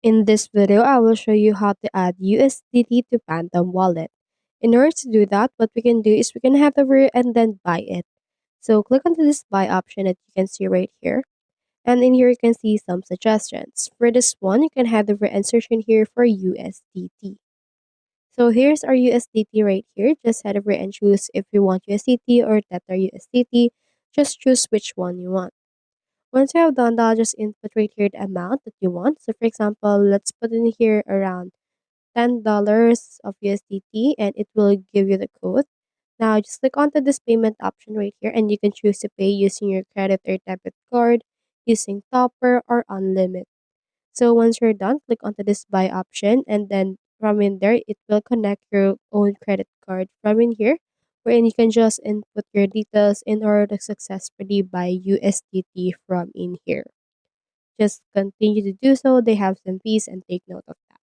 In this video, I will show you how to add USDT to Phantom Wallet. In order to do that, what we can do is we can head over and then buy it. So click onto this buy option that you can see right here. And in here, you can see some suggestions. For this one, you can head over and search in here for USDT. So here's our USDT right here. Just head over and choose if you want USDT or Tether USDT. Just choose which one you want. Once you have done that, just input right here the amount that you want. So for example, let's put in here around $10 of USDT and it will give you the code. Now just click onto this payment option right here and you can choose to pay using your credit or debit card, using Topper or Unlimited. So once you're done, click onto this buy option and then from in there, it will connect your own credit card from in here wherein you can just input your details in order to successfully buy USDT from in here. Just continue to do so. They have some fees and take note of that.